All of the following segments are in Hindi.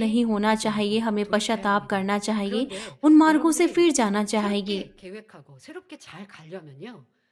नहीं होना चाहिए, हमें पश्चाताप 돌파해야 करना 합니다. चाहिए, 그런데 उन मार्गों से 여러분들이 फिर जाना चाहिए। 새롭게 계획하고 새롭게 잘 가려면요.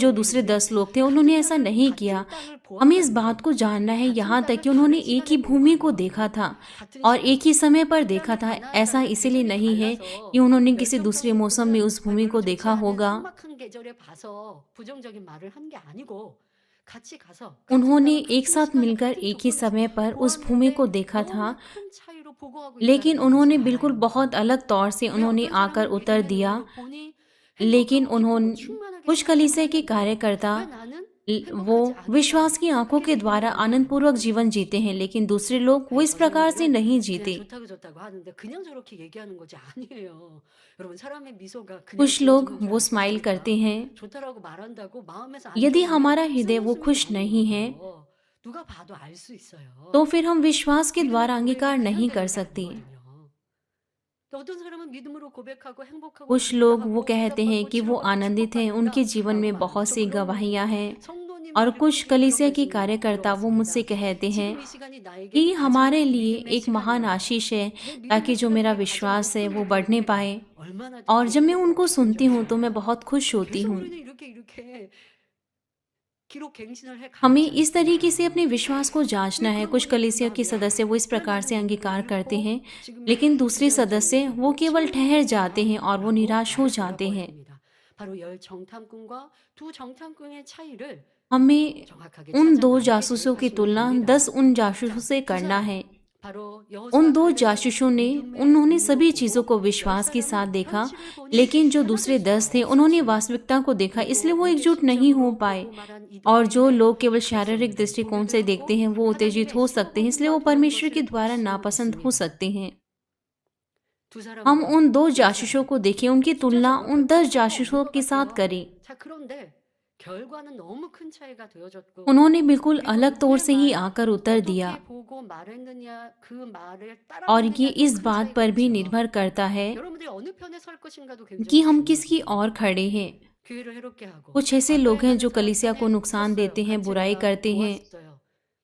जो दूसरे 10 लोग थे उन्होंने ऐसा नहीं किया। हमें इस बात को जानना है, यहाँ तक कि उन्होंने एक ही भूमि को देखा था 같은 और एक ही 시간에 समय पर देखा 땅이 था। ऐसा 변화한다는 इसीलिए 계절이 नहीं है कि 달라서 उन्होंने किसी दूसरे 멸종하고 मौसम में उस भूमि 별로 को 좋지 देखा 않은 होगा। 삭막한 계절에 봐서 부정적인 말을 한 게 아니고 같이 가서 같은 उन्होंने 땅을 एक 같은 साथ 시간에 मिलकर 같은 एक ही 조건에서 समय पर उस भूमि 보았는데 को देखा था, 너무 큰 차이로 보고하고 लेकिन 있다라는 उन्होंने 것을 बिल्कुल 알아야 बहुत 합니다. अलग तौर से 왜 उन्होंने 어떤 आकर 사람은 उत्तर दिया। 비대면으로 보니 लेकिन 행복하고 기쁨으로 कुछ 충만하게 कलीसिया के 살아가는데 कार्यकर्ता 왜 나는 वो 행복하지 विश्वास 않을까? की आंखों के 이렇게 द्वारा 물어보면 आनंदपूर्वक जीवन जीते हैं, लेकिन दूसरे लोग वो इस 저 प्रकार से 사람들은 नहीं 그냥 जीते। 좋다고 하는데 그냥 저렇게 얘기하는 거지 아니에요. 여러분 사람의 미소가 그냥 कुछ लोग 지어지는 줄 वो स्माइल करते 아십니까? हैं। 좋다라고 말한다고 마음에서 안 यदि 좋으면 हमारा हृदय वो 숨을 खुश 거리는 नहीं है, 거예요. 누가 봐도 알 수 तो 있어요. फिर हम विश्वास के 믿음의 द्वारा 고백이 अंगीकार 그냥 नहीं कर 되는 게 सकते। 아니거든요. 또 어떤 사람은 믿음으로 고백하고 행복하고 कुछ लोग वो 기뻐하고 कहते हैं 보답받고 कि वो 치료받고 आनंदित हैं, उनके जीवन 축복받는다라고 में 말하는 बहुत 저 सी 그런 गवाहियां हैं। और 성도님들을 कुछ 통해 그런 कलीसिया के 말씀을 कार्यकर्ता वो मुझसे 들어봤습니다. कहते हैं 지금 이 시간이 나에게 कि 마지막 हमारे लिए 믿음의 एक महान 시간이라면 आशीष है, 내 믿음의 ताकि जो मेरा 고백들이 가장 विश्वास है 높은 वो बढ़ने 고백이면 पाए। और 얼마나든지 जब मैं 행복하고 उनको सुनती हूँ तो मैं 기쁨적입니다. बहुत खुश होती 계속 हूँ। 우리는 이렇게 기록 갱신을 해 हमें 가야지 इस तरीके से अपने 않습니까? विश्वास को जांचना 왜 है। 그런 कुछ 분이 कलीसिया के 있는가 सदस्य 하면 वो इस 왜 प्रकार से 나는 믿음을 अंगीकार करते 잃고 हैं, 지금 लेकिन 이렇게 दूसरे सदस्य वो 불안정해지고 केवल ठहर जाते हैं और वो 침울해지는가? निराश हो 라고 जाते 대답을 हैं। 합니다. 바로 열 정탐꾼과 두 정탐꾼의 차이를 हमें 정확하게 उन दो 찾아가야 जासूसों की 되겠다 तुलना 싶습니다. 10 उन जासूसों 자, से 두 करना 사람 है। 바로 उन 여호수아 दो 갈렙의 जासूसों ने 믿음의 उन्होंने 눈으로 सभी चीज़ों 보고 को 열 विश्वास के साथ 사람은 देखा, 현실을 보니 लेकिन जो 하나 될 दूसरे 수가 10 थे उन्होंने 없었지요. वास्तविकता को देखा, इसलिए 그리고 वो एकजुट नहीं हो 육체적으로 पाए। 보고 말한 और जो 이들 लोग केवल 때문에 शारीरिक 백성들은 दृष्टिकोण से देखते 분배되었고 हैं वो उत्तेजित 하나님의 हो सकते हैं, इसलिए वो 15분과 더한 परमेश्वर के 것을 볼 द्वारा 수 नापसंद हो 있습니다. सकते हैं। 두 हम 사람과 उन दो 열 जासूसों 사람 को देखें, उनकी तुलना 숫자적으로 उन 10 100대 0가 जासूसों 없는 것 के साथ 같아요. करें। 자, 그런데 결과는 너무 큰 차이가 되어졌고 उन्होंने बिल्कुल 그리고 अलग तौर 누구의 से ही 말 आकर उत्तर दिया। 어떻게 보고 말했느냐 그 말을 और ये 따라가느냐도 इस 큰 बात 차이가 पर भी 있죠. निर्भर करता है 여러분들이 어느 편에 설 것인가도 कि 굉장히 हम किसकी 중요해요. ओर खड़े हैं। 교회를 해롭게 하고 कुछ ऐसे लोग 악과에 हैं 가는 जो 사람 कलीसिया को 편에 नुकसान 섰어요. देते हैं, 같이 बुराई 내가 करते हैं। 도왔어요.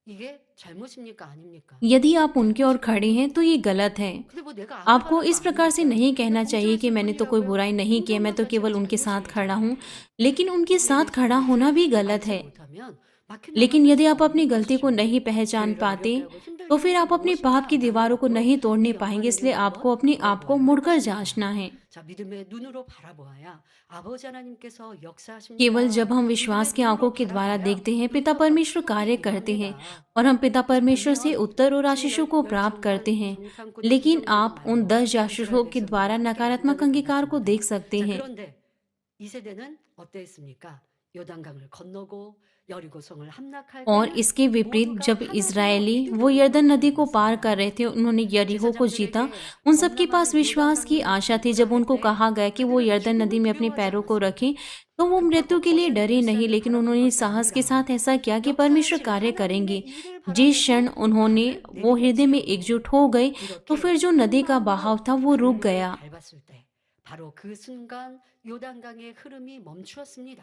이게 잘못입니까 아닙니까? यदि आप उनके ओर 잘못이에요. खड़े हैं तो ये गलत है। 근데 뭐 내가 아무 आपको 말한 거 इस प्रकार से 아니니까 नहीं 그냥 कहना चाहिए कि 동조했을 मैंने तो कोई 뿐이라고요. बुराई नहीं की, मैं 동조만 तो 자체가 केवल उनके साथ खड़ा 잘못이에요. हूँ। लेकिन उनके 우리의 साथ खड़ा होना भी 잘못을 गलत 알지 है। 못하면 막힌 लेकिन 나무를 할 यदि 수 आप अपनी 없는 गलती को 것이죠. नहीं पहचान 교회를 पाते, 어렵게 하고 힘들게 तो 한 फिर 것이 आप अपने पाप की 무엇인가 दीवारों को 라는 नहीं 것도 तोड़ने 그 पाएंगे, 연관을 इसलिए आपको 한번 अपने आप को 물어보아야 할 मुड़कर 것입니다. जांचना है। 자, 믿음의 눈으로 바라보아야 아버지 하나님께서 केवल 역사하십니다. जब हम 믿음의 विश्वास की 눈으로 आंखों के द्वारा 바라봐야 देखते हैं, पिता 은혜와 परमेश्वर 축복이 कार्य करते हैं 임합니다. और हम पिता 자, परमेश्वर से 반면 उत्तर और 지금 आशीषों को प्राप्त करते हैं। 정탐꾼의 लेकिन 부정적인 आप उन 말로 10 जासूसों 이스라엘 के 백성들을 द्वारा 함께 नकारात्मक 판단을 अंगीकार को 받았습니다. देख सकते 자, हैं। 그런데 이 세대는 어땠습니까? 요단강을 건너고 여리고성을 함락할 और 때는 इसके विपरीत 모두가 जब 하나 되어 इज़राइली 믿음의 वो यरदन 눈으로 नदी को पार 바라봤습니다. कर रहे थे, उन्होंने यरीहो को जीता। 제사장들에게 उन सब के पास 범람하는 विश्वास की 요단강을 आशा थी। 건너라 जब 할 उनको 때 कहा गया कि वो 그들은 यरदन नदी 죽음을 में अपने 두려워하지 पैरों को 않았습니다. रखें, तो वो मृत्यु 급하고 के लिए 거센 डरे नहीं, 물살을 लेकिन 바라본 उन्होंने 것이 साहस के 아니라 साथ ऐसा किया कि परमेश्वर 역사하실 कार्य 하나님의 करेंगे। 일을 जिस क्षण 바라보고 उन्होंने 발을 वो हृदय में 내디뎠지요. एकजुट हो गए, तो फिर 이렇게 जो 한 नदी का 마음으로 बहाव था वो रुक 그물을 गया। 밟았을 때 바로 그 순간 요단강의 흐름이 멈추었습니다.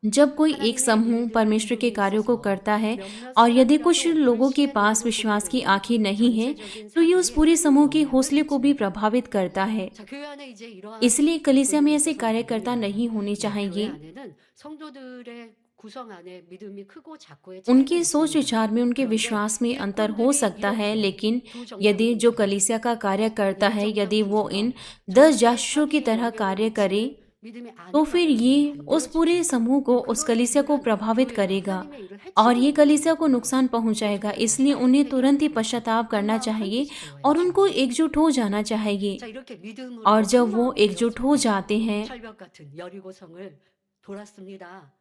जब कोई एक 하나님의 समूह 일들을 परमेश्वर के 이룸에 कार्यों को 있어서 करता है, 몇몇 और यदि कुछ 사람이라도 लोगों के 불신의 पास 눈으로 विश्वास की 보게 되면 आंखें नहीं हैं, 전체적인 तो ये उस 사기에 पूरे 큰 समूह के 영향을 हौसले को भी 미칩니다. प्रभावित करता है। 자, 교회 안에 이제 이러한 इसलिए कलीसिया में 분들이 ऐसे 있어서는 कार्यकर्ता 안 됩니다. नहीं होने 네, 교회 चाहिए। 안에는 성도들의 구성 안에 믿음이 크고 작고의 차이가 उनके सोच 있습니다. विचार में, उनके 그런데 विश्वास में अंतर हो 일꾼들이 सकता है, 이렇게 लेकिन 두 यदि जो 정탐꾼처럼 कलीसिया का कार्य करता है, 열 यदि वो इन 정탐꾼처럼 10 전체 जासूसों की 사기에 तरह 영향을 कार्य करे, 미치는 믿음의 तो 안위가 फिर ये उस पूरे 만들어지죠. समूह को, उस 그런 कलीसिया को 일들은 प्रभावित 오히려 करेगा 하나님의 일을 और 해치고 ये कलीसिया को 있는 नुकसान 거예요. पहुंचाएगा। 어떻게 해야 इसलिए 됩니까? उन्हें तुरंत ही 회개해야 पश्चाताप करना 한마음 चाहिए 한뜻이 और उनको 되어야죠. एकजुट हो जाना चाहिए। 자, 이렇게 믿음으로 और जब वो 한마음이 एकजुट हो 되었을 때 जाते हैं, 철벽 같은 여리고성을 돌았습니다.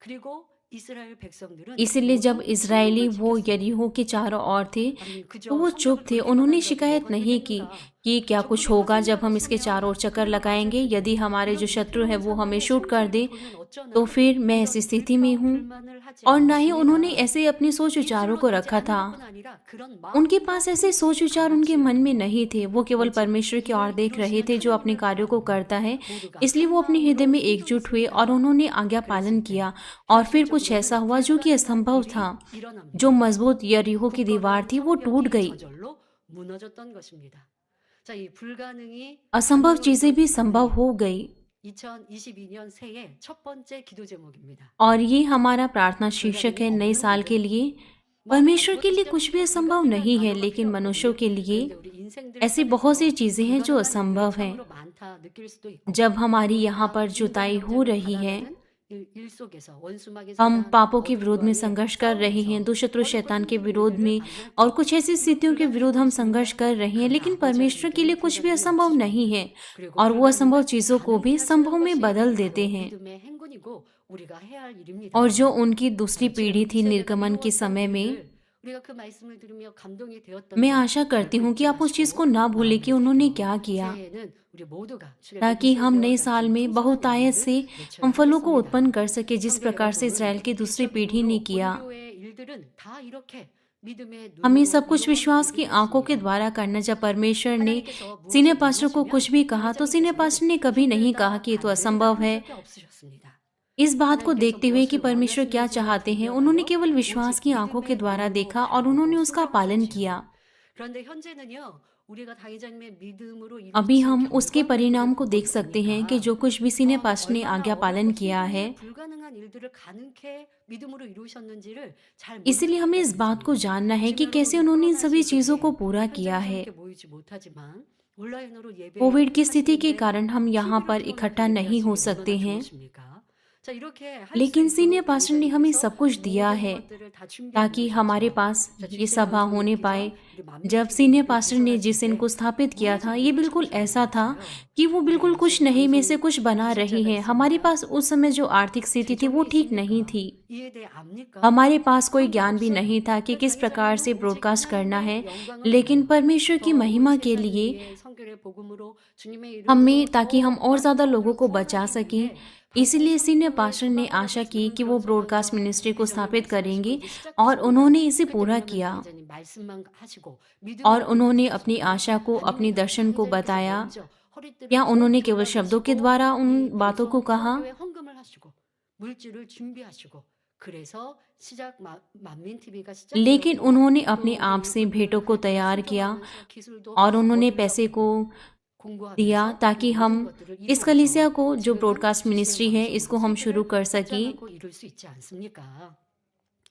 그리고 이스라엘 백성들은 इसलिए जब 모두 इज़राइली 침묵을 वो 지켰습니다. यरीहो के चारों ओर थे, 아니 तो 그저 वो चुप 성벽을 थे। 돌기만 उन्होंने 한 거지 शिकायत 뭐가 नहीं की 되겠는가? कि क्या कुछ 적군이 होगा जब 화살이라도 हम इसके चारों ओर 쏘면 चक्कर 그를 लगाएंगे। 맞아야 यदि 되고 हमारे जो 이런 शत्रु है 위태로운 वो हमें 상황에 शूट कर दे, 성도들이 보면 तो 어쩌나 फिर मैं 이런 ऐसी स्थिति में हूँ। 불평불만을 하지 और ना ही उन्होंने 않습니다. ऐसे अपने सोच विचारों 입술로 को 하지 रखा 않는 था। 것뿐 아니라 그런 उनके 마음도 पास ऐसे सोच विचार उनके मन में नहीं थे। वो केवल 오직 परमेश्वर की ओर 일을 देख रहे 이루시는 थे जो अपने 하나님을 कार्यों को 바라보고 करता है। 모두가 इसलिए 한 वो अपने हृदय 마음으로 में एकजुट हुए और 순종했습니다. उन्होंने आज्ञा पालन 그랬을 때 किया। और फिर कुछ ऐसा 현실적으로는 हुआ जो कि 불가능한 असंभव 일이 था। जो 일어납니다. मजबूत यरीहो की दीवार 굳건한 थी वो टूट 성벽이 गई। 저절로 무너졌던 것입니다. 자, 이 불가능이 असंभव 가능으로 चीजें भी 이루어진 संभव 반응이 हो गई। 2022년 새해 첫 번째 기도 제목입니다. और ये हमारा प्रार्थना शीर्षक है नए साल के लिए। 뭐 परमेश्वर के 아무것도 लिए 진짜 कुछ भी असंभव 불가능한 नहीं है, 단어가 लेकिन 필요 मनुष्यों 없거든요. के लिए 그런데 우리 인생들 ऐसी बहुत सी 편에서 चीजें हैं जो 불가능한 일들이 असंभव हैं। 참으로 많다 느낄 수도 있고 जब हमारी 그러나 यहाँ पर 힘든 जुताई हो 형제를 रही है, 받아내는 일 속에서 원수막이 हम 사단 पापों के विरोध में 어둠과의 संघर्ष कर रहे हैं, 싸움에서 दुष्शत्रु 어렵고 शैतान के 힘든 विरोध 일들을 में 만날 और 때 कुछ ऐसी 우리는 स्थितियों के विरोध हम संघर्ष 불가능해 कर 보입니다. रहे हैं, 그러나 लेकिन 아버지의 परमेश्वर के लिए 일들은 कुछ भी 불가능이 असंभव नहीं 없으십니다. है 그리고 और वो 불가능을 असंभव चीज़ों को भी 가능하게 संभव 하는 में 것이 बदल देते 바로 हैं। 믿음의 행군이고 우리가 해야 할 और जो 일입니다. उनकी दूसरी 지금 पीढ़ी 이 थी 세대가 निर्गमन के 이루었던 समय में, 일들 우리가 그 말씀을 들으며 감동이 되었던 मैं 점 आशा करती 잊고 हूँ कि 있지 आप उस चीज़ को 마시고 ना भूलें कि 마음을 उन्होंने 들여 क्या किया, 새해에는 우리 모두가 출애굽 ताकि हम नए 20개와 साल 같은 में 풍성한 बहुतायत 열매를 से हम 맺혀야 फलों को उत्पन्न 하겠습니다. कर सके, जिस 성도 प्रकार से 여러분, इसराइल की दूसरी 지적 पीढ़ी ने 눈으로 किया। 본 교회의 일들은 다 이렇게 믿음의 हमें 눈으로 सब कुछ 이루어진 विश्वास की आंखों के 일들이었습니다. द्वारा करना। जब परमेश्वर ने 하나님께서 सीनियर 무엇을 पास्टर को कुछ 원하시면 भी कहा तो सीनियर 대회장님께서는 पास्टर ने कभी नहीं कहा 힘들다, कि ये तो 안 된다 असंभव 한 है। 적이 없으셨습니다. इस बात को 하나님께서 देखते हुए कि 무엇을 परमेश्वर क्या 원하시는지만 चाहते हैं, उन्होंने 분별하여 केवल विश्वास 오직 की आंखों के 믿음의 द्वारा 눈으로 देखा और 바라보고 उन्होंने उसका पालन 순종하셨지요. किया। 그런데 현재는요, 우리가 당회장님의 믿음으로 अभी 이루어진 हम उसके 경건들을 परिणाम को 보고 देख सकते हैं कि 있으니까 जो कुछ भी सीनियर पास्टर ने 얼마나 आज्ञा पालन 어렵고 किया है, 힘든데 불가능한 일들을 가능케 믿음으로 이루셨는지를 잘 इसलिए हमें 모르실 इस 때가 बात को 있습니다. जानना है 지금 कि कैसे 여러분 उन्होंने इन 코로나 सभी चीज़ों को 시국에 पूरा किया 현장에서 है। 함께 모이지 못하지만 온라인으로 कोविड की स्थिति के 예배하시는데 कारण हम यहाँ TV를 पर 틀어놓고 इकट्ठा नहीं हो 예배하시기 얼마나 सकते हैं, 좋으십니까? 자, 이렇게 할 수 लेकिन सीनियर 있도록 पास्टर ने हमें 당회장님께서 सब कुछ दिया 모든 है 것들을 다 준비해 ताकि हमारे 놓으셨죠. पास 자, ये 주일날 सभा 방송을 होने 기자 पाए। 우리 जब 만민 सीनियर TV를 पास्टर ने जिस 구성하실 इनको 때 स्थापित किया था, 무엇을 ये 이루고 बिल्कुल ऐसा था 준비하셨어요? कि वो 우리 बिल्कुल कुछ 지금 नहीं में से 방송 कुछ बना रही 부족자가 हैं। हमारे 있습니까? पास उस समय जो आर्थिक स्थिति थी वो 재정이 ठीक नहीं 있습니까? थी। 이에 대해 압니까? हमारे पास कोई 성도 ज्ञान भी 없어요. नहीं था कि 그 किस प्रकार से 당회장님은 오직 ब्रॉडकास्ट करना है, 하나님의 영광을 लेकिन 위하여 परमेश्वर की 더 온 महिमा के 세상을 लिए 위해 선교의 복음으로 주님의 हमें, 이름으로 ताकि हम 더 और ज़्यादा 많은 लोगों 분들을 को बचा 구원하기 सकें, 위해 방송 इसलिए सीनियर 선교의 पास्टर ने 소망이라고 आशा की 지금 कि वो 그렇게 ब्रॉडकास्ट 먼저 मिनिस्ट्री को 비전을 स्थापित 말씀하시고 करेंगे 이제 और 시작하십니다. उन्होंने इसे 그때 पूरा 왜냐하면 किया। 당회장님 말씀만 하시고 और 믿음으로 उन्होंने अपनी 이루어지셨잖아요. आशा को, अपनी 아닙니다. दर्शन को 당회장님께서 बताया। 먼저 허리띠를 क्या 꼭 उन्होंने केवल शब्दों के 졸라매시고 द्वारा उन 이 बातों को 방송 कहा? 선교에 헌금을 하시고 물질을 준비하시고 그래서 시작 만민 TV가 लेकिन 시작되었고 उन्होंने 또 अपने 우리 आप से भेंटों 일꾼들을 को 할 때 तैयार किया 순종하면서 기술도 और उन्होंने पैसे को 얻으려고 दिया 공부하면서 이 ताकि 모든 हम 것들을 इस कलीसिया 이루어서 को, जो 지금은 ब्रॉडकास्ट GCN मिनिस्ट्री है, 방송으로 इसको हम शुरू 세계를 कर सकें 확장하고 이룰 수 있지 않습니까?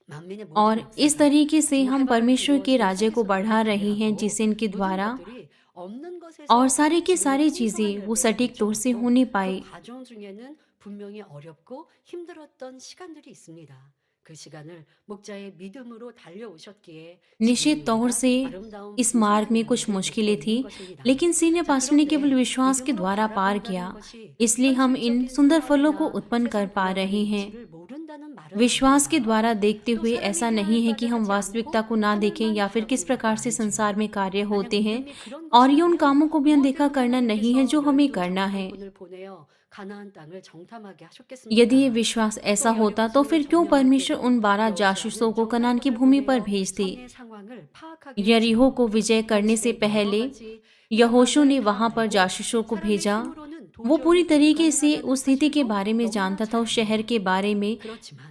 만민의 모든 और इस 역사가 तरीके से 지금 हम 해방을 परमेश्वर के 이루어지는 राज्य को 세계에서도 बढ़ा रहे हैं 발휘하고 जिसेन के 모든 द्वारा, 것들이 없는 और 것에서 सारी की 지금의 सारी 풍성한 चीज़ें वो 열매를 सटीक तौर से 맺혀갔고 होने 그 पाई। 과정 중에는 분명히 어렵고 힘들었던 시간들이 있습니다. 그 시간을 목자의 믿음으로 달려오셨기에 निश्चित 지금 तौर 우리가 से 아름다운 इस मार्ग 풍성한 में कुछ 열매를 मुश्किलें 맺고 थी, 있는 것입니다. लेकिन सीनियर 자, पास्टर ने केवल 그런데 विश्वास के 믿음으로 द्वारा पार 바라본다는 किया, 것이 इसलिए हम इन 현실적인 सुंदर फलों को 상황이나 उत्पन्न कर 세상 पा 돌아가는 रहे हैं। 이치를 모른다는 말은 विश्वास के 아닙니다. द्वारा देखते 또 हुए 사람이 ऐसा 행할 नहीं है कि 바를 हम 하지 वास्तविकता 않고 को ना देखें 하늘만 या फिर किस 바라보는 것도 प्रकार से 아니죠. संसार में कार्य 만약 होते हैं, 믿음이 그런 और 것이 ये उन 라면 कामों को भी अनदेखा 뭐 करना 때문에 नहीं है जो 하나님께서 हमें 12 करना है। 정탐꾼을 보내어 가나안 땅을 정탐하게 यदि ये 하셨겠습니까? विश्वास ऐसा 또 होता तो 여리고성을 फिर क्यों परमेश्वर 점령할 उन 때도 12 जासूसों 여호수아는 को कनान की 정탐꾼을 भूमि पर 보내어 भेजते? 성의 상황을 파악하게 यरीहो 했지요. को विजय करने से 현실의 여러 पहले 가지 यहोशू ने 상황을 다 वहां पर 알고 जासूसों को 사람의 भेजा। 힘으로는 वो पूरी 도저히 तरीके से 불가능하다는 उस स्थिति के 사실도 बारे में 너무나 जानता था, 잘 उस शहर 알고 के बारे में, 그렇지만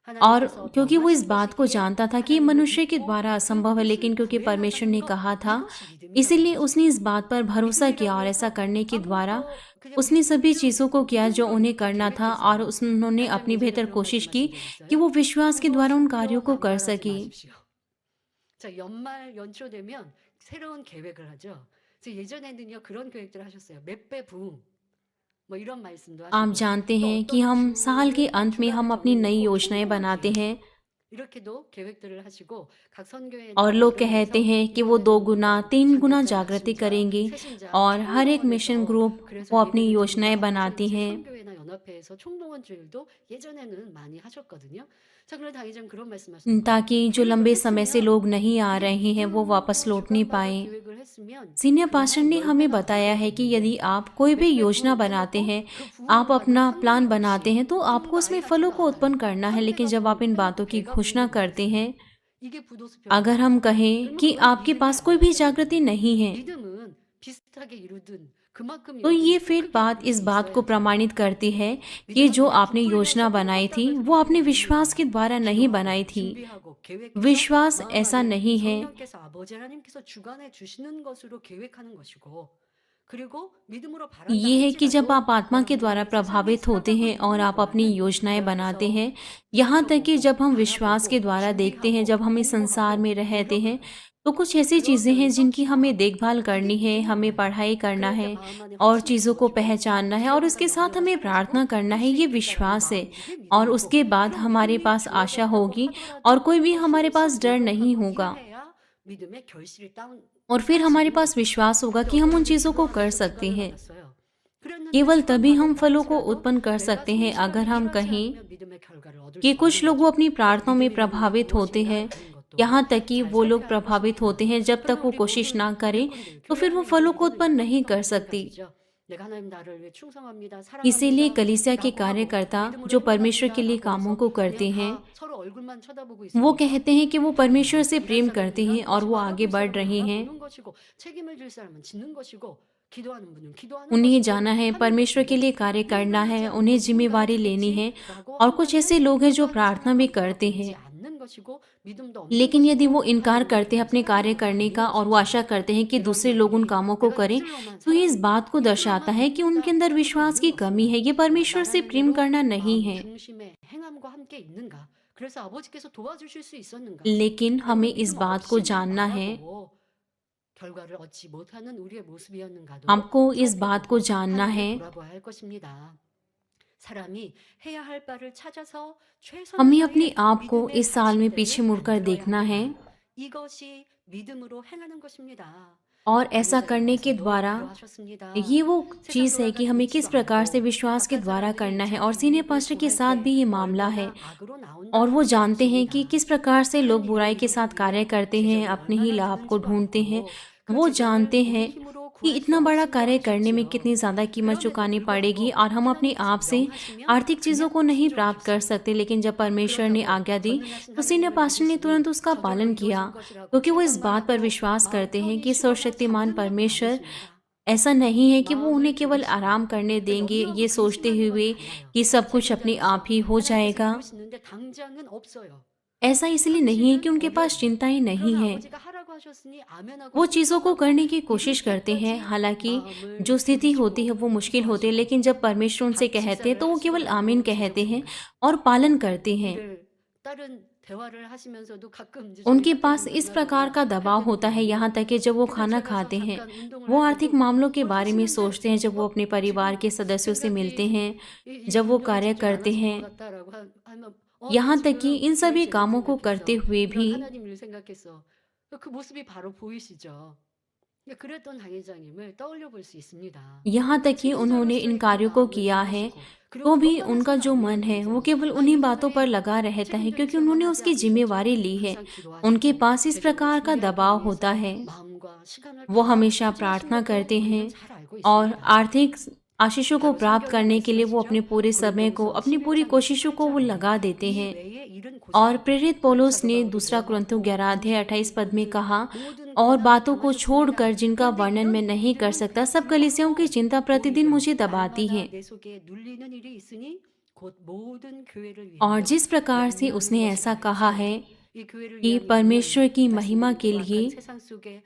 और 하나님께서 क्योंकि वो इस 명하신 बात को 것이기에 जानता था कि ये 하나님을 मनुष्य के 믿고 द्वारा 그 असंभव है, 뜻을 लेकिन क्योंकि परमेश्वर ने 구해나가는 것 कहा था, 이것이 믿음이라는 इसीलिए 것이죠. उसने इस बात पर भरोसा किया और 믿음이라고 ऐसा 해서 करने के द्वारा 아무것도 그냥 उसने सभी 필요 चीज़ों को किया जो 없는 걸 उन्हें 이렇게 करना था, और 계획해서 उन्होंने 당장 अपनी 예전에 बेहतर 그런 कोशिश की 말씀하신 적 कि 있어요? वो विश्वास के द्वारा उन कार्यों को कर 막말하지 सके। 마십시오. 자, 연말 연초되면 새로운 계획을 하죠. 그래서 예전에는요 그런 계획들 하셨어요. 몇 배 부흥 뭐 이런 말씀도 आप 하시고 जानते 또 हैं कि 어떤 हम साल के 주를 अंत में हम 주간을 अपनी नई 정해놓고 योजनाएं 성공을 बनाते 기획 हैं, 이렇게도 계획들을 하시고 각 선교회나 और लोग कहते 교회에서 हैं कि वो 이번에는 2 गुना 우리가 3 गुना 자격자, जागृति 낙심자, करेंगे, 새신자 और हर एक मिशन 총동원해서 ग्रुप 그래서 वो अपनी 예배를 योजनाएं 드린다. 그래서 बनाती 이제 हैं। 선교회나 연합회에서 총동원주일도 예전에는 많이 하셨거든요. 자, 그런데 당회장 그런 ताकि 말씀하셨습니다. जो लंबे 계획을 समय से 했으면 लोग नहीं आ 이게 रहे हैं वो वापस 믿음으로 लौट नहीं 주관받아 पाए। 계획을 했으면 सीनियर 그러나 पास्टर ने हमें 열매가 बताया है कि 나와야 यदि 되는데 आप कोई भी 몇 배 योजना 부흥을 बनाते 해놓고 हैं, 그 आप 부흥을 अपना 가지고 प्लान 성령 बनाते 없이 हैं, तो आपको 부흥도 उसमें 아예 फलों 하지도 को उत्पन्न 않아요. करना है, 한 लेकिन 배가 जब आप इन 부흥되면 बातों की 배가 घोषणा 부흥을 करते 못해요. हैं, 이게 부도수표라는 अगर हम 거죠. कहें 그러면 कि 그건 आपके 믿음이 पास कोई भी 아니라는 जागृति 거예요. नहीं है, 믿음은 비슷하게 이루든 그만큼 तो ये 이루든 फिर 크게 बात 이룰 इस 수 बात को 있어야죠. प्रमाणित करती है कि 믿음은 जो 그냥 आपने योजना 부풀려서 बनाई थी 어떤 वो आपने 믿음이 विश्वास के 아닙니다. द्वारा नहीं बनाई 기도하고 थी। 준비하고 계획해서 विश्वास 마음 ऐसा 안에 नहीं है। 성령께서 아버지 하나님께서 주관해 주시는 것으로 계획하는 것이고 그리고 믿음으로 바란다 ये है कि जब 할지라도 आप आत्मा के 여러분들이 द्वारा 세상에 प्रभावित होते 살아가고 हैं और 있는 आप अपनी 동안은 योजनाएँ 그 बनाते 앞에서 हैं, यहाँ तक कि जब हम विश्वास के 바라보고 द्वारा देखते हैं, 준비하고 जब हम इस संसार 공부하고 में रहते हैं, 노력하는 तो कुछ ऐसी चीज़ें हैं 그러면서 जिनकी हमें 기도하고 देखभाल 그게 करनी है, 믿음인 हमें 거예요. पढ़ाई करना 그럴 때 है 마음 안에 और 확신이 चीज़ों को 심어지고 पहचानना है और 두려움과 उसके साथ 염려가 हमें प्रार्थना 사라지고 करना 할 है, 수 ये 있겠다라는 विश्वास है। 마음이 그게 और 믿음이고 उसके बाद 그런 हमारे 믿음이 पास आशा 주어졌다고 होगी और 하더라도 कोई भी 또 हमारे 힘써 पास डर नहीं 노력하고 होगा 일해야 믿음의 결실이 और फिर हमारे 따라지는 पास 거죠. विश्वास होगा 근데 कि हम 어떤 उन 분은 चीज़ों को कर 기도하면서 सकते 기반을 हैं। 받았어요. 그랬는데 केवल 기반 तभी हम 받았다 फलों को 할지라도 उत्पन्न कर 내가 सकते हैं अगर 성실하게 हम 일하지 कहें 않으면 믿음의 결과를 얻을 कि 수 कुछ 없는 लोग वो 거죠. अपनी 그러니까 प्रार्थनाओं में 믿음이라는 게 प्रभावित होते हैं, 무엇인가라는 것도 यहाँ तक कि 잘 वो लोग 살펴야 할 प्रभावित होते 것입니다. हैं जब तक 그러면 वो 우리 कोशिश 모든 ना करें, 교회꾼들, तो 교회 फिर वो 안에 फलों 있는 को 모든 उत्पन्न नहीं 일꾼들도 कर सकती। 마찬가지죠. 내가 하나님 나를 위해 충성합니다. इसीलिए 사랑합니다. कलीसिया के 라고 하고 कार्यकर्ता 믿음으로 जो परमेश्वर के 행합니다. लिए 라고 कामों 해서 को 그냥 करते हैं, 다 서로 얼굴만 쳐다보고 वो 있으면서 कहते हैं कि वो परमेश्वर से 일할 प्रेम करते 사람은 हैं 일하는 और वो 것이고 आगे 알아볼 बढ़ 사람은 रहे हैं। 알아보는 것이고 책임을 질 사람은 짓는 것이고 기도하는 분은 기도하는 उन्हें 것이고 जाना है, 하는 परमेश्वर के 것인데 लिए कार्य करना 일을 하지 है, उन्हें 않고 누군가가 जिम्मेवारी लेनी है। 주겠지라고 और कुछ ऐसे 한다면 लोग हैं जो 기도하는 प्रार्थना भी 사람은 뭐가 करते 보이지 हैं, 않는 것이고 믿음도 없는 लेकिन यदि 것이고 वो इनकार 하나님을 करते हैं 믿는 अपने कार्य 사람은 करने 아닌 का और वो आशा 것이죠. करते हैं कि 이런 दूसरे लोग उन 경우는 कामों को 내가 करें, 입술로만 तो ये इस बात को 입술로만 दर्शाता है कि उनके 믿는다 अंदर 하는 게 विश्वास 있는 की कमी 것이며 है, ये 내가 परमेश्वर से 말하는 प्रेम 대로 करना नहीं 마음 है। 중심의 행함과 함께 있는가? 그래서 아버지께서 도와주실 수 있었는가? लेकिन हमें 아니면 इस 믿음 बात को 없이만 जानना है, 말하고 결과를 얻지 못하는 우리의 모습이었는가도 हमको इस बात को 살펴보고 जानना 하나님을 है। 돌아봐야 할 것입니다. 사람이 해야 할 바를 찾아서 최선을 हमें अपने 다해 आप को 믿음의 इस साल में पीछे 받침대를 मुड़कर 만들어야 देखना है 합니다. 이것이 믿음으로 행하는 것입니다. और ऐसा करने के 당회장님께서도 द्वारा 그러하셨습니다. ये वो 세상 चीज़ है कि 돌아가니 हमें 잊지도 किस प्रकार से 않고 विश्वास के 악한 द्वारा 사람이 करना है और 자기 सीनियर 이익을 पास्टर के 구할 साथ 때 भी ये मामला है। 얼마나 악으로 나온다 और वो 하는 जानते हैं कि 것입니다. किस प्रकार से लोग 큰 बुराई 이익을 के 이루기 साथ कार्य 위해 करते हैं, 재정이 अपने ही 얼마나 लाभ को 드는지도 ढूंढते हैं। 알고 그 वो 재정을 जानते 우리 हैं 힘으로 कि 구할 수 इतना बड़ा 없음도 कार्य करने में 아셨지요. कितनी ज़्यादा कीमत 그럼에도 चुकानी पड़ेगी 불구하고 और हम अपने आप 하나님께서 से 명하시면 आर्थिक चीज़ों 그냥 को नहीं प्राप्त कर 순종하셨어요. सकते, लेकिन जब परमेश्वर ने 그렇다고 आज्ञा दी 전능하신 तो सीनियर 하나님을 पास्टर ने 믿으시니 तुरंत उसका 저절로 पालन किया, 이루어질 것이라고 क्योंकि वो इस 생각만 बात पर 하고 विश्वास 마음 करते हैं 편히 कि 쉬거나 सर्वशक्तिमान 잠드는 것도 परमेश्वर 아니십니다. ऐसा नहीं है कि वो 마음을 उन्हें केवल 들이시고 आराम करने देंगे 염려하고 ये सोचते 근심하는 건 हुए 달라요. कि सब कुछ अपने आप ही 책임져야죠. हो 하나님께서 जाएगा। 이루시는데 당장은 없어요. ऐसा इसलिए नहीं है कि 현실은 उनके पास 어려워요. चिंताएं नहीं 그러나 हैं, 아버지가 하라고 하셨으니 아멘하고 वो चीज़ों को 순종하고 करने की 믿을 कोशिश करते हैं। 때까지 हालांकि 마음을 जो स्थिति होती है 들이시고 वो मुश्किल होती है, 기도하시고 लेकिन जब परमेश्वर उनसे कहते हैं 식사를 तो वो केवल आमीन 하시더라도 कहते हैं 진정성을 और पालन करते हैं। 일을 다른 대화를 하시면서도 가끔 이제 저희 उनके 학교 पास 일 इस प्रकार 만나거나 का 할 दबाव 때도 होता है, 있거든요. यहाँ तक कि जब वो 그때 खाना 제가 좀 खाते हैं, 잠깐 운동을 वो 할 आर्थिक 때도 मामलों के 뭘 बारे में 하시는데 सोचते हैं। जब वो अपने परिवार 지금 के सदस्यों से मिलते 생각이 हैं, 이 जब वो 운동에 कार्य 집중 안 करते 하신 것 हैं, 같다라고 하면 나 यहाँ तक कि 지금 इन 교회 सभी 재정 कामों को करते 생각했어. हुए भी 이런 하나님 일 생각했어. 그 모습이 바로 보이시죠. 근데 그랬던 당회장님을 떠올려 볼 수 있습니다. यहाँ तक कि उन्होंने इन 책임자로서의 그 कार्यों को 마음을 किया है, 들으시고 तो 그리고 भी 그것만 उनका 하시면 जो 안 मन 돼요, है वो 당회장님. केवल 나 उन्हीं 이 बातों पर 교회에 लगा रहता है, 책임져 क्योंकि उन्होंने 있어야만 하지 उसकी 않으셨죠? जिम्मेवारी ली है। 항상 उनके 기도하시고 पास इस 재정을 प्रकार का 준비하기 दबाव 위해서 होता है, 마음과 시간을 वो 다 हमेशा 투자하신 प्रार्थना 것도 करते 우리는 हैं 잘 알고 और 있습니다. आर्थिक आशीषों को 바로 प्राप्त 성경에 करने के लिए वो अपने 말씀하시죠. पूरे समय को, 고린도후서 अपनी पूरी 11장 कोशिशों को 28절 वो लगा देते 이 हैं। 외에 일은 और 고사하고 प्रेरित पौलुस 사도 ने 바울이 दूसरा कुरिन्थियों 모험하고 11:28 में 금식하고 कहा, 모든 और 고난을 बातों को छोड़कर 당하셨습니다. जिनका 그런데 वर्णन मैं 이런 नहीं कर 일들을 सकता, सब कलीसियाओं की 그치만서도 चिंता प्रतिदिन 오히려 मुझे दबाती है। 날마다 내 속에 눌리는 일이 있으니 곧 모든 교회를 और 위하여 जिस प्रकार से 염려하는 उसने ऐसा 것이라 कहा है 할지라도 이 교회를 कि 위한 염려는 परमेश्वर की 다시 महिमा 우리 के 무악한 लिए 세상 속에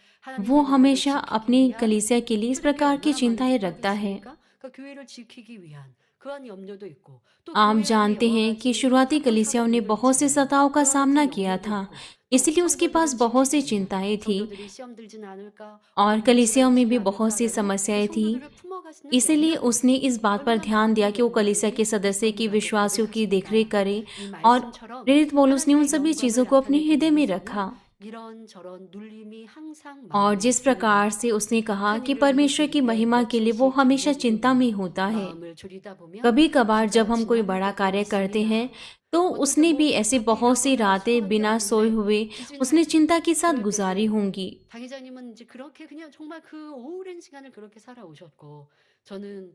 वो 하나님의 나라를 हमेशा 지키기 अपनी 위한 कलीसिया के लिए इस 그들에게 प्रकार की 얼마나 많은 चिंताएं 생각이 रखता है। 있습니까? 그 교회를 지키기 위한 그런 염려도 있고 또 आप 교회 안에 जानते 여러 हैं कि 가지 शुरुआती 사건 कलीसियाओं ने 사고들도 बहुत सी 있지만 सताओं का 그와 सामना 같은 किया 염려도 था, 있고 또 इसलिए उसके पास 성도들을 बहुत सी 지키기 위한 चिंताएं थी 성도들이 시험 들진 않을까 और 어떤 문제가 कलीसियाओं में भी 있지는 बहुत सी 않을까라는 그 समस्याएं थी। 성도들을 품어가시는 इसीलिए 염려도 उसने इस बात पर 얼마나 ध्यान दिया 많은 कि वो कलीसिया के 염려들이 सदस्य की, 있었는가를 विश्वासियों की देखरेख 고백하십니다. करे, 이 और 말씀처럼 प्रेरित पौलुस ने उन 하나님의 सभी 영광을 चीज़ों को अपने 나타내기 हृदय में 위해서는 रखा। 이런저런 눌림이 항상 और 마음에 जिस प्रकार 있습니다. से उसने कहा 큰 कि 일을 परमेश्वर की 이루기 위해 महिमा के लिए वो 며칠씩 हमेशा 잠못 चिंता में 이루고 होता है। 마음을 졸이다 보면 कभी कभार 해가 जब हम कोई 지나는 बड़ा 때도 कार्य करते हैं 있습니다. तो 어떨 때 उसने 뭐 भी ऐसी बहुत सी 바쁘게 하거나 रातें 수고하지 बिना सोए 않은데 हुए 기진하지. उसने चिंता के साथ 그럴 गुजारी 때도 होंगी। 당회장님은 이제 그렇게 그냥 정말 그 오랜 시간을 그렇게 살아오셨고 저는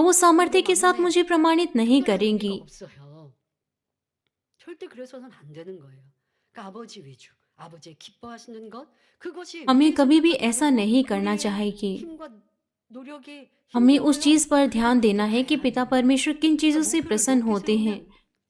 तो वो सामर्थ्य 그리고 के साथ 마음에 मुझे प्रमाणित नहीं 흔들릴 리가 करेंगी। 없어요. 절대 그래서는 안 되는 거예요. 그러니까 아버지 위주, 아버지의 기뻐하시는 것, 그것이 हमें 위에서 कभी भी 평가되는 ऐसा 거, नहीं करना 우리의 चाहिए। 힘과 노력이 हमें उस 힘들어요. चीज़ पर 그래도 ध्यान 그렇게 देना है कि 가야 पिता 돼요. परमेश्वर किन 그러니까 चीज़ों से 목표를 प्रसन्न 높이 होते हैं। 세우면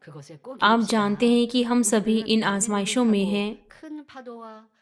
그것에 꼭 आप जानते 이릅시다. हैं कि हम सभी 우리는 इन 남의 눈을 आजमाइशों में 타고 हैं। 큰 파도와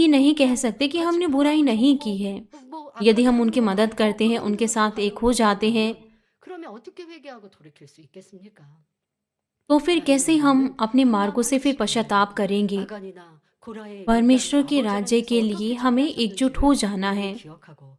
ये नहीं कह सकते कि हमने बुराई नहीं की है। 뭐 यदि हम 아까도 उनकी 한 मदद 거죠. करते हैं, उनके साथ एक हो जाते हैं, 그러면 어떻게 회개하고 돌이킬 수 있겠습니까? तो फिर 하나님 कैसे हम 나라는 अपने मार्गों से फिर 흉망받으시기 पश्चाताप 위하여 करेंगे। 아간이나 고라의 일당을 परमेश्वर के 바보처럼 राज्य 해서 के लिए 어떻게 हमें एकजुट 참여하셨는지를 हो जाना 우리는 है। 기억하고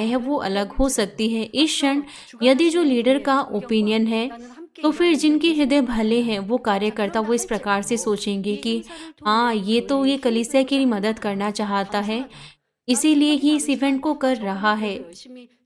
राय है वो अलग हो सकती है। इस क्षण यदि जो लीडर का ओपिनियन है, तो फिर जिनके हृदय भले हैं वो कार्यकर्ता वो इस प्रकार से सोचेंगे कि हाँ, ये कलीसिया की मदद करना चाहता है, इसीलिए ही इस इवेंट को कर रहा है।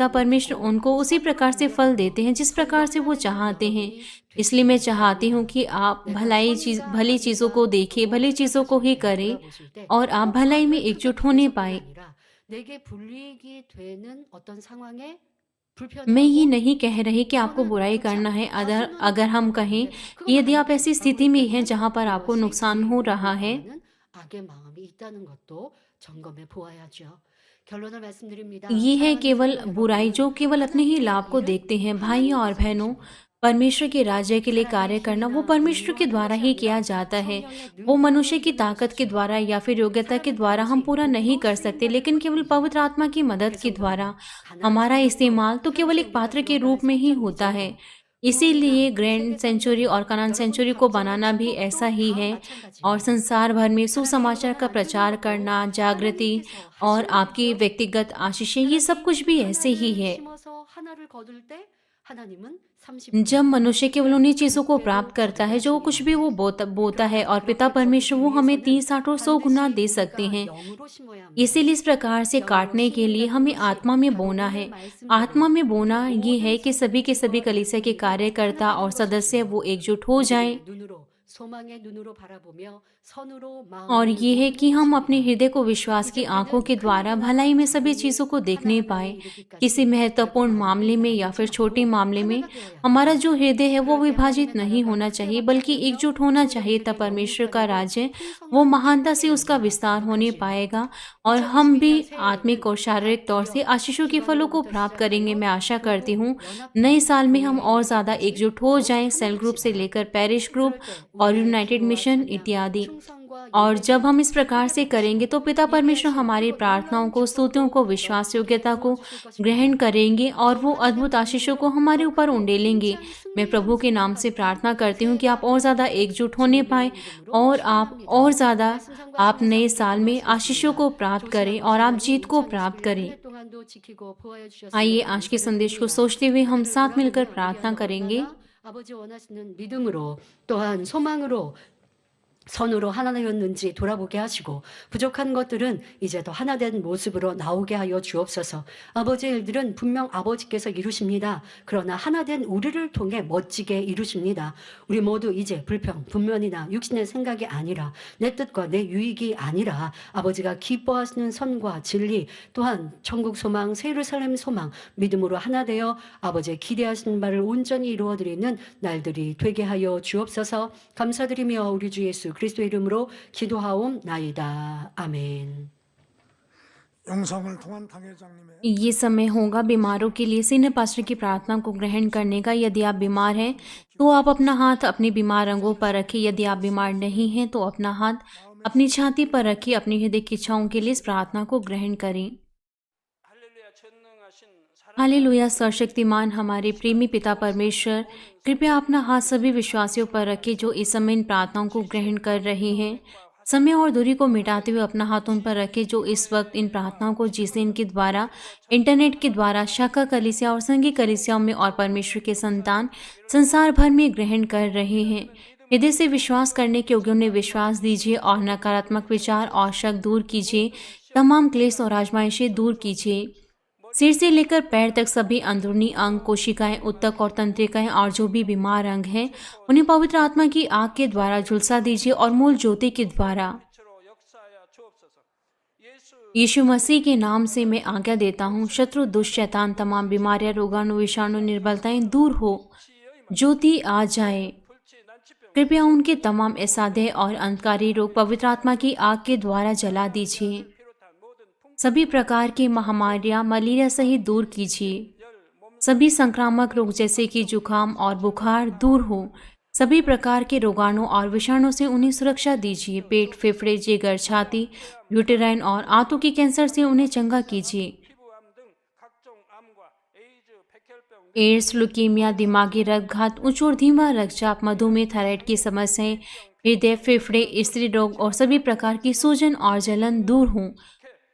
पिता परमेश्वर उनको उसी प्रकार से फल देते हैं जिस प्रकार से वो चाहते हैं। इसलिए मैं चाहती हूँ कि आप भली चीज़ों को देखें, भली चीज़ों को ही करें 돌아보실 때 और आप भलाई में 다른 एकजुट 사람들의 होने 소리가 पाएँ। 아니라 내게 불이익이 되는 어떤 상황에 मैं ये 불편해하고 नहीं कह रही कि आपको 저는 बुराई 좋지 करना है। अगर 않다고는 अगर हम कहें कि 그것만 यदि आप 아니면 ऐसी स्थिति में 마무리가 हैं जहाँ पर आपको 이것이 नुकसान 우리 हो 몸을 रहा है, 구하는 악의 마음이 있다는 것도 점검해 보아야죠. 결론을 말씀드립니다. ये है 사랑하는 केवल 성도 बुराई 여러분, जो केवल अपने ही 하나님의 लाभ को 일은 देखते हैं। भाइयों और 하나님께서 बहनों, 하십니다. परमेश्वर के राज्य के लिए 사람의 कार्य करना वो 힘이나 परमेश्वर 능으로 के 하는 द्वारा 것이 ही किया 아니라 जाता है। 성령의 वो मनुष्य 능력으로 की 이루는 ताकत के 것이죠. द्वारा या फिर योग्यता के 사람은 द्वारा हम 단지 पूरा नहीं 도구로 कर सकते, 쓰인다는 लेकिन केवल 것뿐이죠. पवित्र आत्मा की मदद के 성도 द्वारा 여러분, 가난한 हमारा 성령으로 इस्तेमाल तो केवल 현재 एक 우리가 पात्र के 들어갈 रूप में ही 성전 होता है। 이전에 इसीलिए 구원이나 ग्रैंड 세계 सेंचुरी और 탐욕이나 कनान 여러분 सेंचुरी को 각종의 बनाना भी ऐसा 축복도 ही 다 है। और 마찬가지입니다. संसार भर में 하나님 이루고 सुसमाचार 하나 का 안 되는 प्रचार 것도 करना, जागृति 하나님께서 और 하시는 आपकी 일이죠. व्यक्तिगत आशीषें, ये सब 사람이 कुछ भी ऐसे ही 하나를 है। 심어서 하나를 거둘 때 하나님은 जब 30배, मनुष्य केवल 60배, उन्हीं चीज़ों को 100배로 प्राप्त करता 거두게 है जो कुछ भी 하십니다. वो बोता है, 그러나 और पिता 그렇게 परमेश्वर 거두기 वो हमें 위해서는 30, 60 और 100 गुना 반드시 दे सकते 우리가 हैं। 영으로 심어야 합니다. इसीलिए इस प्रकार से 영으로 काटने के लिए 심는다는 हमें 것이 आत्मा में 바로 बोना 오늘 है। 말씀대로 आत्मा में 우리 बोना ये 모든 है कि सभी के सभी 성도들 कलीसिया के 교인들이 कार्यकर्ता 하나 और 되는 सदस्य 것이지요. वो एकजुट हो जाएं, 믿음의 눈으로 소망의 눈으로 바라보며 선으로 और 마음을 ये है 모으는 कि हम अपने 것입니다. हृदय को विश्वास की 이제 आंखों 우리는 के 큰 द्वारा 일이나 भलाई में सभी 작은 일 चीज़ों को देखने 하나하나를 पाए। किसी 이루기까지 महत्वपूर्ण 여러분 मामले 마음이 में या फिर 나뉘지 छोटे 않고 मामले में 하나가 되어야 हमारा 합니다. जो हृदय है वो 그럴 때 विभाजित 하나님의 नहीं 나라가 होना चाहिए, 극대화가 बल्कि 되며 एकजुट होना चाहिए। तब 성도들의 영이 परमेश्वर का 가지고 राज्य वो 풍성한 महानता से 축복의 उसका 은혜가 विस्तार होने 가득하지요. पाएगा, और हम भी 2022년 आत्मिक 새해에는 और 각 शारीरिक तौर से 구역, आशीषों के फलों को 기관으로부터 प्राप्त करेंगे। 시작하여 मैं आशा करती 교구, हूँ नए 연합회, साल में हम 교회에 और ज़्यादा 이르기까지 एकजुट हो 더욱 जाएं, सेल ग्रुप से 하나입시다. लेकर पैरिश ग्रुप 그럴 때 और 우리의 यूनाइटेड 기도와 मिशन 찬양, इत्यादि। 충성과 और जब 예배가 हम इस प्रकार 하나가 से करेंगे 되시고 तो पिता परमेश्वर 예배하실 हमारी 그 प्रार्थनाओं 놀라운 को, स्तुतियों 축복도 को, विश्वास 넘치게 योग्यता को 부어주실 ग्रहण 것입니다. करेंगे, और 더욱 वो 하나된 अद्भुत आशीषों को 믿음으로 हमारे 더 ऊपर 크고 उंडेलेंगे। 굉장히 मैं 승리하는 प्रभु के नाम से 생활까지 प्रार्थना करती हूँ कि आप 새해가 और ज़्यादा 되기를 एकजुट होने पाएं, 주님의 इ름으로 और आप और 축원합니다. ज़्यादा 말씀 आप samg하시면서 नए 함께 साल में आशीषों 기도하시겠습니다. को प्राप्त 좋으신 करें और 아버지 आप 하나님 जीत को 인창 प्राप्त 21일 한 करें। 해 동안도 지키고 보호해 주셨음에 आइए आज के 감사를 संदेश को 드립니다. सोचते हुए 한 हम 해를 साथ मिलकर 돌아보며 प्रार्थना 우리가 करेंगे। 얼마나 아버지 원하시는 믿음으로 또한 소망으로 선으로 하나 되었는지 돌아보게 하시고 부족한 것들은 이제 더 하나된 모습으로 나오게 하여 주옵소서. 아버지의 일들은 분명 아버지께서 이루십니다. 그러나 하나된 우리를 통해 멋지게 이루십니다. 우리 모두 이제 불평, 분면이나 육신의 생각이 아니라 내 뜻과 내 유익이 아니라 아버지가 기뻐하시는 선과 진리 또한 천국 소망, 새 예루살렘 소망 믿음으로 하나 되어 아버지의 기대하시는 바를 온전히 이루어드리는 날들이 되게 하여 주옵소서. 감사드리며 우리 주 예수 그리스도의 이름으로 기도하옵나이다. 아멘. 영상을 통한 당회장님의 ये समय होगा बीमारों के लिए सीनियर पास्टर की प्रार्थना को ग्रहण करने का। यदि आप बीमार हैं तो आप अपना हाथ अपने बीमार अंगों पर रखिए। यदि आप बीमार नहीं हैं तो अपना हाथ अपनी छाती पर रखिए। अपनी हृदय की इच्छाओं के लिए इस प्रार्थना को ग्रहण करें। हालेलुया। सर्वशक्तिमान हमारे प्रेमी पिता परमेश्वर, कृपया अपना हाथ सभी विश्वासियों पर रखें जो इस समय इन प्रार्थनाओं को ग्रहण कर रहे हैं। समय और दूरी को मिटाते हुए अपना हाथ उन पर रखें जो इस वक्त इन प्रार्थनाओं को जिसे इनके द्वारा, इंटरनेट के द्वारा, शाखा कलीसिया और संघी कलीसियाओं में और परमेश्वर के संतान संसार भर में ग्रहण कर रहे हैं। हृदय से विश्वास करने के योग्य उन्हें विश्वास दीजिए और नकारात्मक विचार और शक दूर कीजिए। तमाम क्लेश और आजमाइशें दूर कीजिए। सिर से लेकर पैर तक सभी अंदरूनी अंग, कोशिकाएं, उत्तक और तंत्रिकाएं और जो भी बीमार अंग हैं उन्हें पवित्र आत्मा की आग के द्वारा झुलसा दीजिए और मूल ज्योति के द्वारा। यीशु मसीह के नाम से मैं आज्ञा देता हूँ, शत्रु, दुष्ट, शैतान, तमाम बीमारियां, रोगाणु, विषाणु, निर्बलताएं दूर हो, ज्योति आ जाए। कृपया उनके तमाम असाध्य और अंधकारी रोग पवित्र आत्मा की आग के द्वारा जला दीजिए। सभी प्रकार की महामारियां, मलेरिया सहित दूर कीजिए। सभी संक्रामक रोग जैसे कि जुकाम और बुखार दूर हो। सभी प्रकार के रोगाणु और विषाणु से उन्हें सुरक्षा दीजिए। पेट, फेफड़े, जिगर, छाती, यूटेराइन और आंतों के कैंसर से उन्हें चंगा कीजिए। एड्स, लुकीमिया, दिमागी रक्तघात, उच्च और धीमा रक्तचाप, मधुमेह, थायराइड की समस्याएं, हृदय, फेफड़े, स्त्री रोग और सभी प्रकार की सूजन और जलन दूर हों।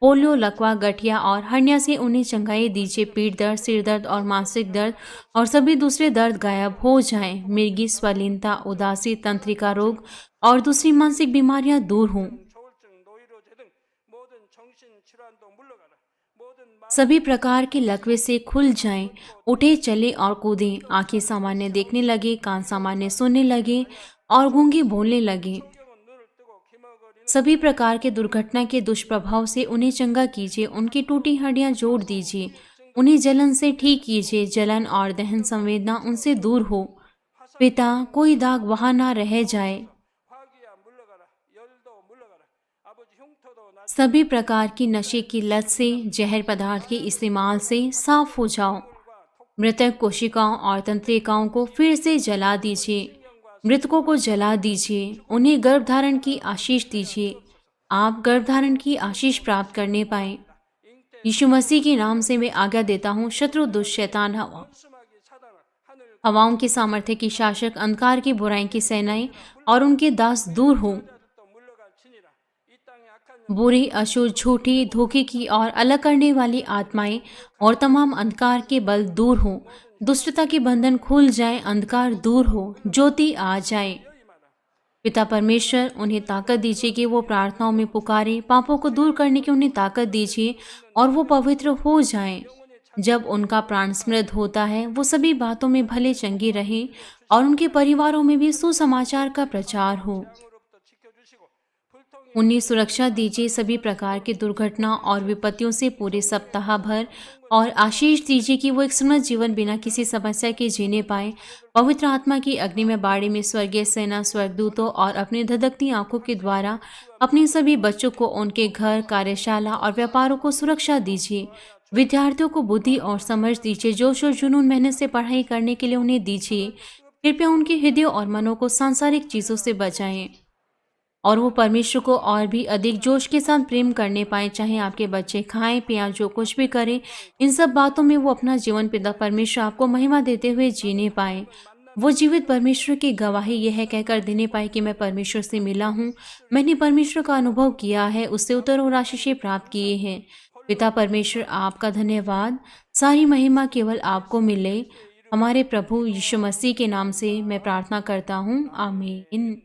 पोलियो, लकवा, गठिया और हर्निया से उन्हें चंगाई दीजिए। पीठ दर्द, सिर दर्द और मानसिक दर्द और सभी दूसरे दर्द गायब हो जाएं। मिर्गी, स्वलीनता, उदासी, तंत्रिका रोग और दूसरी मानसिक बीमारियां दूर हों। सभी प्रकार के लकवे से खुल जाएं। उठे, चले और कूदें। आंखें सामान्य देखने लगे, कान सामान्य सुनने लगे और गूंगे बोलने लगे। सभी प्रकार के दुर्घटना के दुष्प्रभाव से उन्हें चंगा कीजिए। उनकी टूटी हड्डियां जोड़ दीजिए। उन्हें जलन से ठीक कीजिए, जलन और दहन संवेदना उनसे दूर हो। पिता, कोई दाग वहां ना रह जाए। सभी प्रकार की नशे की लत से, जहर पदार्थ के इस्तेमाल से साफ हो जाओ। मृतक कोशिकाओं और तंत्रिकाओं को फिर से जला दीजिए। मृतकों को जला दीजिए। उन्हें गर्भधारण की आशीष दीजिए। आप गर्भधारण की आशीष प्राप्त करने पाए। यीशु मसीह के नाम से मैं आज्ञा देता हूँ, शत्रु दुष्ट शैतान हवाओं के सामर्थ्य की शासक, अंधकार की बुराई की सेनाएं और उनके दास दूर हो। बुरी, अशुद्ध, झूठी, धोखे की और अलग करने वाली आत्माएं और तमाम अंधकार के बल दूर हो। दुष्टता के बंधन खुल जाए, अंधकार दूर हो, ज्योति आ जाए। पिता परमेश्वर, उन्हें ताकत दीजिए कि वो प्रार्थनाओं में पुकारे। पापों को दूर करने की उन्हें ताकत दीजिए और वो पवित्र हो जाएं। जब उनका प्राण समृद्ध होता है, वो सभी बातों में भले चंगे रहें और उनके परिवारों में भी सुसमाचार का प्रचार हो। उन्हें सुरक्षा दीजिए सभी प्रकार की दुर्घटना और विपत्तियों से पूरे सप्ताह भर, और आशीष दीजिए कि वो एक समृद्ध जीवन बिना किसी समस्या के जीने पाए। पवित्र आत्मा की अग्नि में बाड़ी में स्वर्गीय सेना, स्वर्गदूतों और अपनी धधकती आंखों के द्वारा अपने सभी बच्चों को, उनके घर, कार्यशाला और व्यापारों को सुरक्षा दीजिए। विद्यार्थियों को बुद्धि और समझ दीजिए। जोश और जुनून मेहनत से पढ़ाई करने के लिए उन्हें दीजिए। कृपया उनके हृदय और मनों को सांसारिक चीजों से बचाएं और वो परमेश्वर को और भी अधिक जोश के साथ प्रेम करने पाए। चाहे आपके बच्चे खाएं, पिया, जो कुछ भी करें, इन सब बातों में वो अपना जीवन पिता परमेश्वर आपको महिमा देते हुए जीने पाए। वो जीवित परमेश्वर की गवाही यह है कहकर देने पाए कि मैं परमेश्वर से मिला हूँ, मैंने परमेश्वर का अनुभव किया है, उससे उत्तर और आशीषें प्राप्त किए हैं। पिता परमेश्वर, आपका धन्यवाद। सारी महिमा केवल आपको मिले। हमारे प्रभु यीशु मसीह के नाम से मैं प्रार्थना करता हूँ, आमीन।